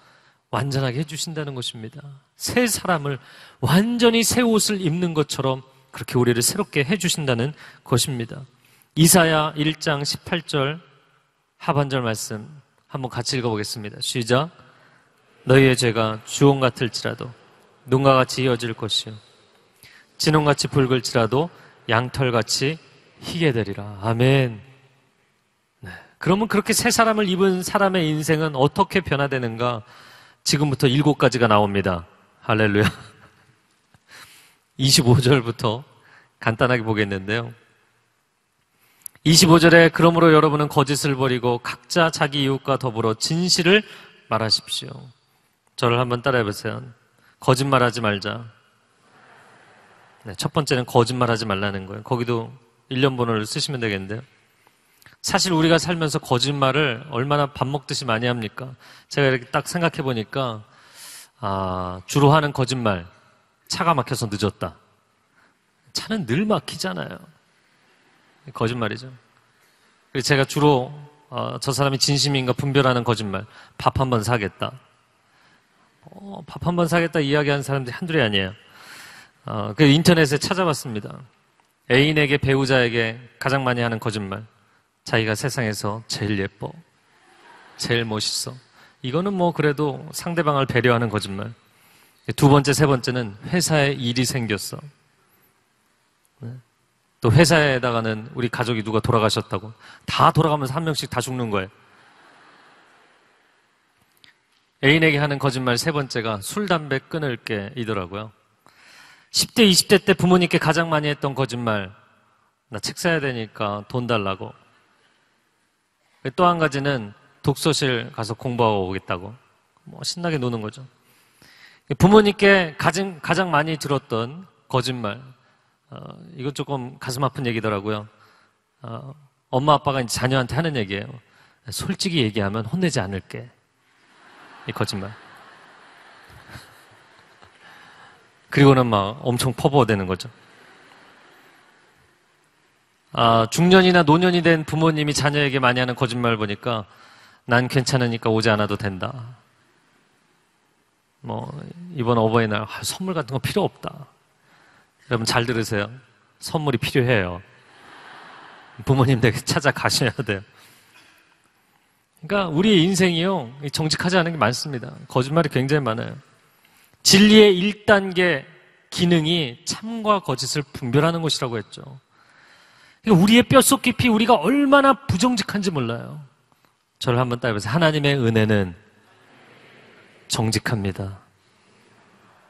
완전하게 해주신다는 것입니다. 새 사람을 완전히 새 옷을 입는 것처럼 그렇게 우리를 새롭게 해주신다는 것입니다. 이사야 1장 18절 하반절 말씀 한번 같이 읽어보겠습니다. 시작. 너희의 죄가 주홍 같을지라도 눈과 같이 이어질 것이요 진홍같이 붉을지라도 양털같이 희게 되리라. 아멘. 네. 그러면 그렇게 새 사람을 입은 사람의 인생은 어떻게 변화되는가? 지금부터 7가지가 나옵니다. 할렐루야. 25절부터 간단하게 보겠는데요. 25절에 그러므로 여러분은 거짓을 버리고 각자 자기 이웃과 더불어 진실을 말하십시오. 저를 한번 따라해 보세요. 거짓말하지 말자. 네, 첫 번째는 거짓말하지 말라는 거예요. 거기도 1년 번호를 쓰시면 되겠는데요. 사실 우리가 살면서 거짓말을 얼마나 밥 먹듯이 많이 합니까? 제가 이렇게 딱 생각해 보니까 주로 하는 거짓말, 차가 막혀서 늦었다. 차는 늘 막히잖아요. 거짓말이죠. 그리고 제가 주로 저 사람이 진심인가 분별하는 거짓말, 밥 한 번 사겠다. 밥 한 번 사겠다 이야기하는 사람들이 한둘이 아니에요. 그 인터넷에 찾아봤습니다. 애인에게, 배우자에게 가장 많이 하는 거짓말, 자기가 세상에서 제일 예뻐, 제일 멋있어. 이거는 뭐 그래도 상대방을 배려하는 거짓말. 두 번째, 세 번째는 회사에 일이 생겼어. 또 회사에다가는 우리 가족이 누가 돌아가셨다고 다 돌아가면서 한 명씩 다 죽는 거예요. 애인에게 하는 거짓말 세 번째가 술, 담배 끊을게 이더라고요. 10대, 20대 때 부모님께 가장 많이 했던 거짓말, 나 책 사야 되니까 돈 달라고. 또 한 가지는 독서실 가서 공부하고 오겠다고. 신나게 노는 거죠. 부모님께 가장 많이 들었던 거짓말, 이건 조금 가슴 아픈 얘기더라고요. 엄마 아빠가 이제 자녀한테 하는 얘기예요. 솔직히 얘기하면 혼내지 않을게. 이 거짓말. 그리고는 막 엄청 퍼부어대는 거죠. 중년이나 노년이 된 부모님이 자녀에게 많이 하는 거짓말 보니까 난 괜찮으니까 오지 않아도 된다. 이번 어버이날 선물 같은 거 필요 없다. 여러분 잘 들으세요. 선물이 필요해요. 부모님 댁에 찾아가셔야 돼요. 그러니까 우리의 인생이요, 정직하지 않은 게 많습니다. 거짓말이 굉장히 많아요. 진리의 1단계 기능이 참과 거짓을 분별하는 것이라고 했죠. 그러니까 우리의 뼛속 깊이 우리가 얼마나 부정직한지 몰라요. 저를 한번 따라해보세요. 하나님의 은혜는 정직합니다.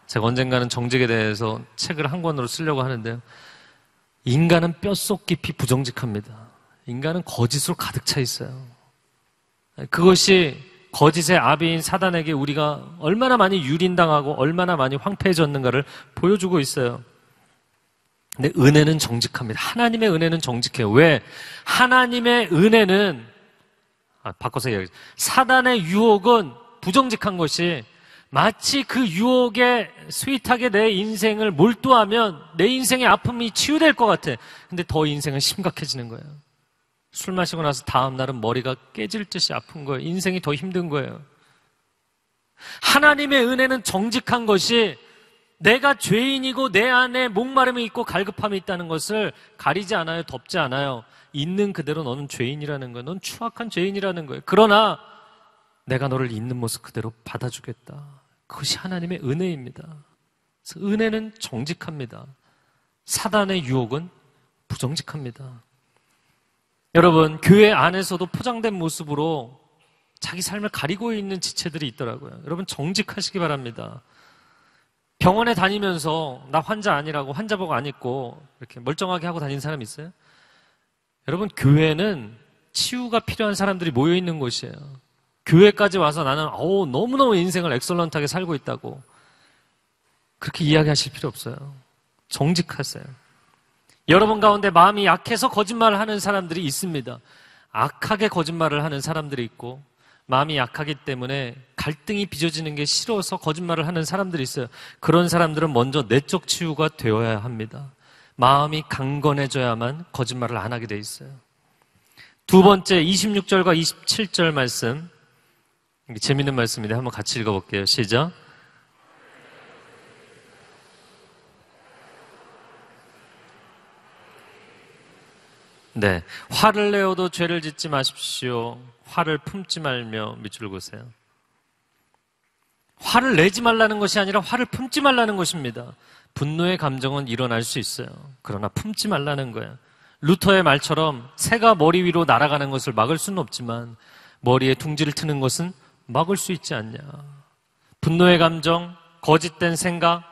제가 언젠가는 정직에 대해서 책을 한 권으로 쓰려고 하는데요. 인간은 뼛속 깊이 부정직합니다. 인간은 거짓으로 가득 차 있어요. 그것이 거짓의 아비인 사단에게 우리가 얼마나 많이 유린당하고 얼마나 많이 황폐해졌는가를 보여주고 있어요. 근데 은혜는 정직합니다. 하나님의 은혜는 정직해요. 왜? 하나님의 은혜는 바꿔서 얘기하겠습니다. 사단의 유혹은 부정직한 것이 마치 그 유혹에 스윗하게 내 인생을 몰두하면 내 인생의 아픔이 치유될 것 같아. 근데 더 인생은 심각해지는 거예요. 술 마시고 나서 다음 날은 머리가 깨질 듯이 아픈 거예요. 인생이 더 힘든 거예요. 하나님의 은혜는 정직한 것이 내가 죄인이고 내 안에 목마름이 있고 갈급함이 있다는 것을 가리지 않아요. 덮지 않아요. 있는 그대로 너는 죄인이라는 거예요. 넌 추악한 죄인이라는 거예요. 그러나 내가 너를 있는 모습 그대로 받아주겠다. 그것이 하나님의 은혜입니다. 그래서 은혜는 정직합니다. 사단의 유혹은 부정직합니다. 여러분, 교회 안에서도 포장된 모습으로 자기 삶을 가리고 있는 지체들이 있더라고요. 여러분, 정직하시기 바랍니다. 병원에 다니면서 나 환자 아니라고 환자복 안 입고 이렇게 멀쩡하게 하고 다니는 사람 있어요? 여러분, 교회는 치유가 필요한 사람들이 모여 있는 곳이에요. 교회까지 와서 나는 너무너무 인생을 엑설런트하게 살고 있다고 그렇게 이야기하실 필요 없어요. 정직하세요. 여러분 가운데 마음이 약해서 거짓말을 하는 사람들이 있습니다. 악하게 거짓말을 하는 사람들이 있고 마음이 약하기 때문에 갈등이 빚어지는 게 싫어서 거짓말을 하는 사람들이 있어요. 그런 사람들은 먼저 내적 치유가 되어야 합니다. 마음이 강건해져야만 거짓말을 안 하게 돼 있어요. 두 번째 26절과 27절 말씀, 재밌는 말씀인데 한번 같이 읽어볼게요. 시작. 네, 화를 내어도 죄를 짓지 마십시오. 화를 품지 말며 밑줄 그으세요. 화를 내지 말라는 것이 아니라 화를 품지 말라는 것입니다. 분노의 감정은 일어날 수 있어요. 그러나 품지 말라는 거예요. 루터의 말처럼 새가 머리 위로 날아가는 것을 막을 수는 없지만 머리에 둥지를 트는 것은 막을 수 있지 않냐. 분노의 감정, 거짓된 생각,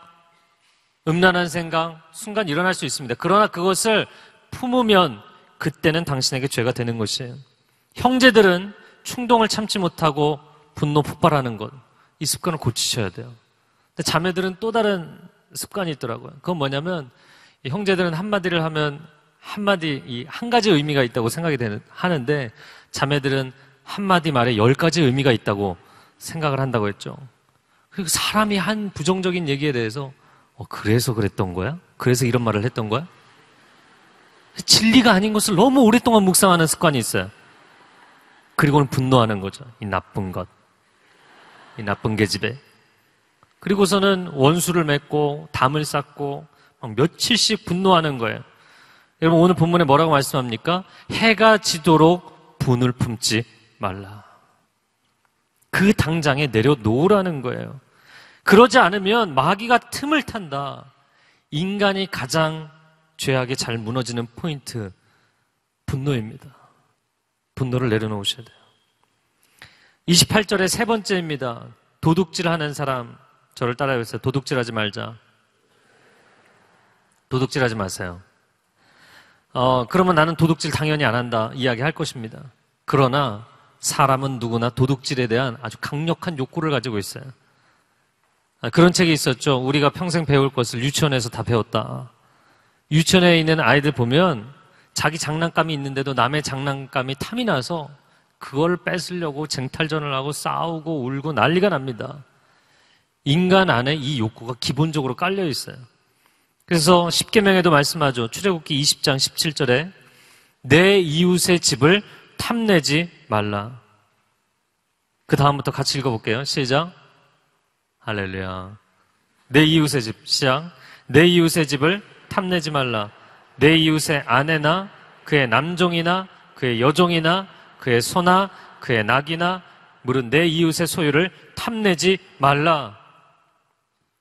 음란한 생각 순간 일어날 수 있습니다. 그러나 그것을 품으면 그때는 당신에게 죄가 되는 것이에요. 형제들은 충동을 참지 못하고 분노 폭발하는 것, 이 습관을 고치셔야 돼요. 근데 자매들은 또 다른 습관이 있더라고요. 그건 뭐냐면 형제들은 한마디를 하면 한마디, 한 가지 의미가 있다고 생각이 하는데 자매들은 한마디 말에 10가지 의미가 있다고 생각을 한다고 했죠. 그리고 사람이 한 부정적인 얘기에 대해서 그래서 그랬던 거야? 그래서 이런 말을 했던 거야? 진리가 아닌 것을 너무 오랫동안 묵상하는 습관이 있어요. 그리고는 분노하는 거죠. 이 나쁜 것, 이 나쁜 계집애. 그리고서는 원수를 맺고 담을 쌓고 막 며칠씩 분노하는 거예요. 여러분 오늘 본문에 뭐라고 말씀합니까? 해가 지도록 분을 품지 말라. 그 당장에 내려놓으라는 거예요. 그러지 않으면 마귀가 틈을 탄다. 인간이 가장 죄악에 잘 무너지는 포인트, 분노입니다. 분노를 내려놓으셔야 돼요. 28절의 세 번째입니다. 도둑질하는 사람, 저를 따라해보세요. 도둑질하지 말자. 도둑질하지 마세요. 그러면 나는 도둑질 당연히 안 한다 이야기할 것입니다. 그러나 사람은 누구나 도둑질에 대한 아주 강력한 욕구를 가지고 있어요. 그런 책이 있었죠. 우리가 평생 배울 것을 유치원에서 다 배웠다. 유치원에 있는 아이들 보면 자기 장난감이 있는데도 남의 장난감이 탐이 나서 그걸 뺏으려고 쟁탈전을 하고 싸우고 울고 난리가 납니다. 인간 안에 이 욕구가 기본적으로 깔려 있어요. 그래서 십계명에도 말씀하죠. 출애굽기 20장 17절에 내 이웃의 집을 탐내지 말라. 그 다음부터 같이 읽어볼게요. 시작. 할렐루야. 내 이웃의 집. 시작. 내 이웃의 집을 탐내지 말라. 내 이웃의 아내나 그의 남종이나 그의 여종이나 그의 소나 그의 낙이나 물은 내 이웃의 소유를 탐내지 말라.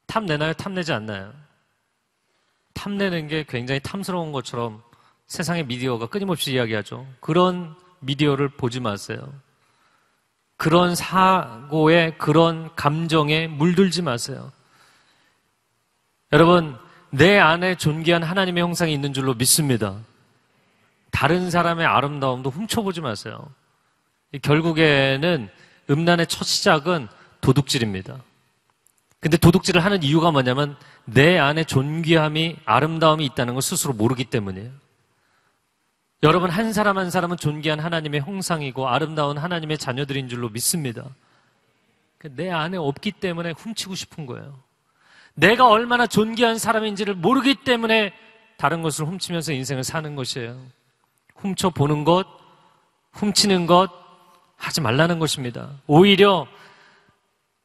탐내나요? 탐내지 않나요? 탐내는 게 굉장히 탐스러운 것처럼 세상의 미디어가 끊임없이 이야기하죠. 그런 미디어를 보지 마세요. 그런 사고에, 그런 감정에 물들지 마세요. 여러분, 내 안에 존귀한 하나님의 형상이 있는 줄로 믿습니다. 다른 사람의 아름다움도 훔쳐보지 마세요. 결국에는 음란의 첫 시작은 도둑질입니다. 근데 도둑질을 하는 이유가 뭐냐면 내 안에 존귀함이, 아름다움이 있다는 걸 스스로 모르기 때문이에요. 여러분, 한 사람 한 사람은 존귀한 하나님의 형상이고 아름다운 하나님의 자녀들인 줄로 믿습니다. 내 안에 없기 때문에 훔치고 싶은 거예요. 내가 얼마나 존귀한 사람인지를 모르기 때문에 다른 것을 훔치면서 인생을 사는 것이에요. 훔쳐보는 것, 훔치는 것 하지 말라는 것입니다. 오히려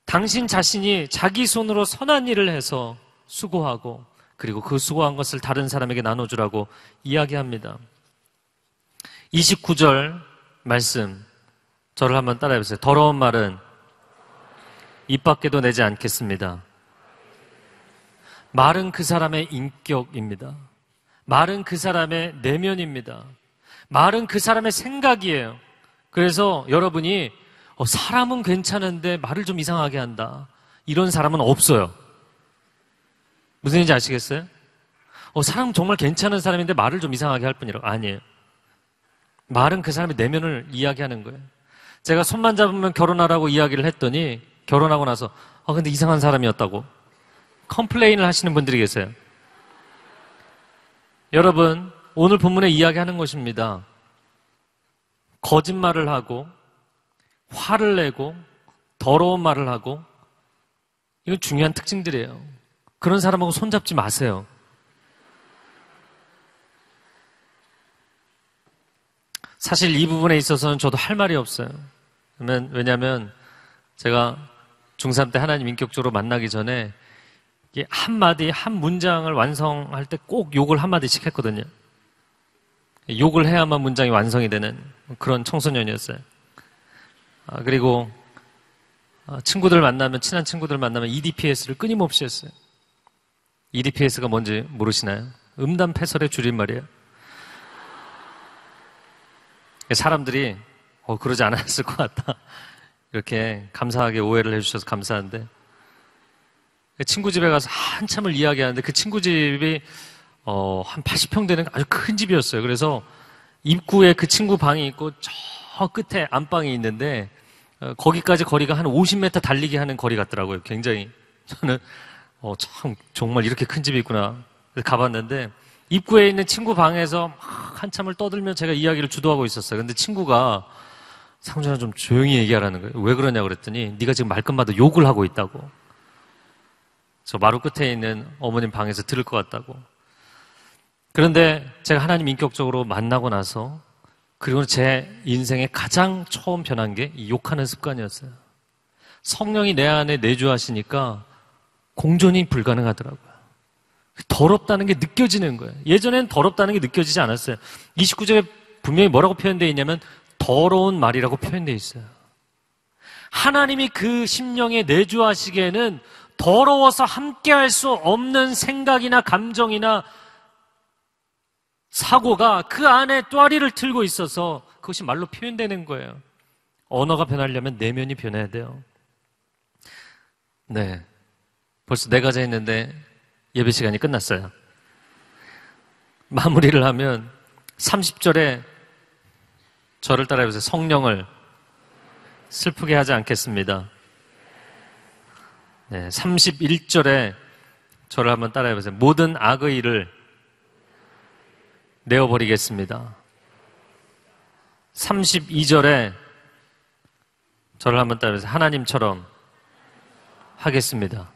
당신 자신이 자기 손으로 선한 일을 해서 수고하고 그리고 그 수고한 것을 다른 사람에게 나눠주라고 이야기합니다. 29절 말씀 저를 한번 따라해보세요. 더러운 말은 입 밖에도 내지 않겠습니다. 말은 그 사람의 인격입니다. 말은 그 사람의 내면입니다. 말은 그 사람의 생각이에요. 그래서 여러분이 사람은 괜찮은데 말을 좀 이상하게 한다, 이런 사람은 없어요. 무슨 얘기인지 아시겠어요? 사람 정말 괜찮은 사람인데 말을 좀 이상하게 할 뿐이라고. 아니에요. 말은 그 사람의 내면을 이야기하는 거예요. 제가 손만 잡으면 결혼하라고 이야기를 했더니 결혼하고 나서 근데 이상한 사람이었다고 컴플레인을 하시는 분들이 계세요. 여러분, 오늘 본문에 이야기하는 것입니다. 거짓말을 하고 화를 내고 더러운 말을 하고, 이건 중요한 특징들이에요. 그런 사람하고 손잡지 마세요. 사실 이 부분에 있어서는 저도 할 말이 없어요. 왜냐하면 제가 중3 때 하나님 인격적으로 만나기 전에 한마디, 한 문장을 완성할 때 꼭 욕을 한마디씩 했거든요. 욕을 해야만 문장이 완성이 되는 그런 청소년이었어요. 그리고 친구들 만나면, 친한 친구들 만나면 EDPS를 끊임없이 했어요. EDPS가 뭔지 모르시나요? 음담패설의 줄임말이에요. 사람들이 그러지 않았을 것 같다, 이렇게 감사하게 오해를 해주셔서 감사한데, 친구 집에 가서 한참을 이야기하는데 그 친구 집이 한 80평 되는 아주 큰 집이었어요. 그래서 입구에 그 친구 방이 있고 저 끝에 안방이 있는데 거기까지 거리가 한 50m 달리기 하는 거리 같더라고요. 굉장히. 저는 참 정말 이렇게 큰 집이 있구나 가봤는데, 입구에 있는 친구 방에서 막 한참을 떠들며 제가 이야기를 주도하고 있었어요. 근데 친구가 상준아 좀 조용히 얘기하라는 거예요. 왜 그러냐고 그랬더니 네가 지금 말끝마다 욕을 하고 있다고. 저 마루 끝에 있는 어머님 방에서 들을 것 같다고. 그런데 제가 하나님 인격적으로 만나고 나서, 그리고 제 인생에 가장 처음 변한 게 이 욕하는 습관이었어요. 성령이 내 안에 내주하시니까 공존이 불가능하더라고요. 더럽다는 게 느껴지는 거예요. 예전엔 더럽다는 게 느껴지지 않았어요. 29절에 분명히 뭐라고 표현되어 있냐면 더러운 말이라고 표현되어 있어요. 하나님이 그 심령에 내주하시기에는 더러워서 함께할 수 없는 생각이나 감정이나 사고가 그 안에 또아리를 틀고 있어서 그것이 말로 표현되는 거예요. 언어가 변하려면 내면이 변해야 돼요. 네, 벌써 4가지 했는데 예배 시간이 끝났어요. 마무리를 하면 30절에 저를 따라해보세요. 성령을 슬프게 하지 않겠습니다. 네, 31절에 저를 한번 따라해보세요. 모든 악의 일을 내어버리겠습니다. 32절에 저를 한번 따라해서 하나님처럼 하겠습니다.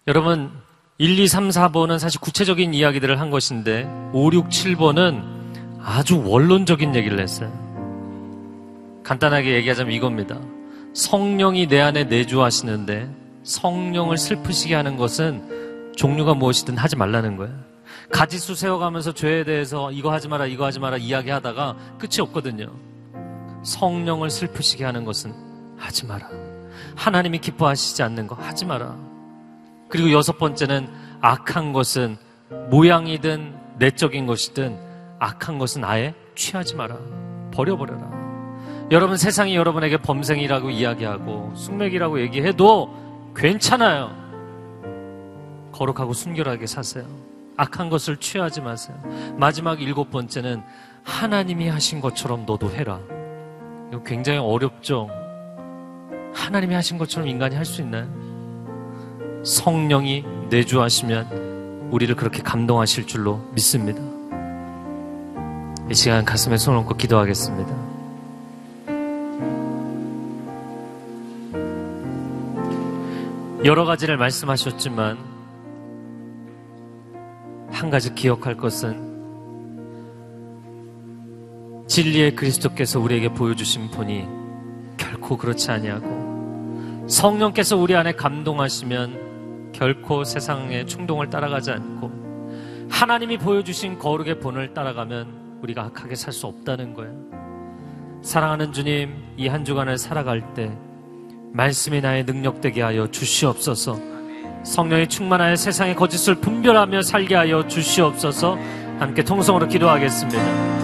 여러분 1, 2, 3, 4번은 사실 구체적인 이야기들을 한 것인데 5, 6, 7번은 아주 원론적인 얘기를 했어요. 간단하게 얘기하자면 이겁니다. 성령이 내 안에 내주하시는데 성령을 슬프시게 하는 것은 종류가 무엇이든 하지 말라는 거예요. 가지수 세워가면서 죄에 대해서 이거 하지 마라 이거 하지 마라 이야기하다가 끝이 없거든요. 성령을 슬프시게 하는 것은 하지 마라. 하나님이 기뻐하시지 않는 거 하지 마라. 그리고 6번째는 악한 것은 모양이든 내적인 것이든 악한 것은 아예 취하지 마라. 버려버려라. 여러분 세상이 여러분에게 범생이라고 이야기하고 숙맥이라고 얘기해도 괜찮아요. 거룩하고 순결하게 사세요. 악한 것을 취하지 마세요. 마지막 7번째는 하나님이 하신 것처럼 너도 해라. 이거 굉장히 어렵죠? 하나님이 하신 것처럼 인간이 할 수 있나요? 성령이 내주하시면 우리를 그렇게 감동하실 줄로 믿습니다. 이 시간 가슴에 손을 얹고 기도하겠습니다. 여러 가지를 말씀하셨지만 한 가지 기억할 것은 진리의 그리스도께서 우리에게 보여주신 분이 결코 그렇지 아니하고 성령께서 우리 안에 감동하시면 결코 세상의 충동을 따라가지 않고 하나님이 보여주신 거룩의 본을 따라가면 우리가 악하게 살 수 없다는 거예요. 사랑하는 주님, 이 한 주간을 살아갈 때 말씀이 나의 능력되게 하여 주시옵소서. 성령이 충만하여 세상의 거짓을 분별하며 살게 하여 주시옵소서. 함께 통성으로 기도하겠습니다.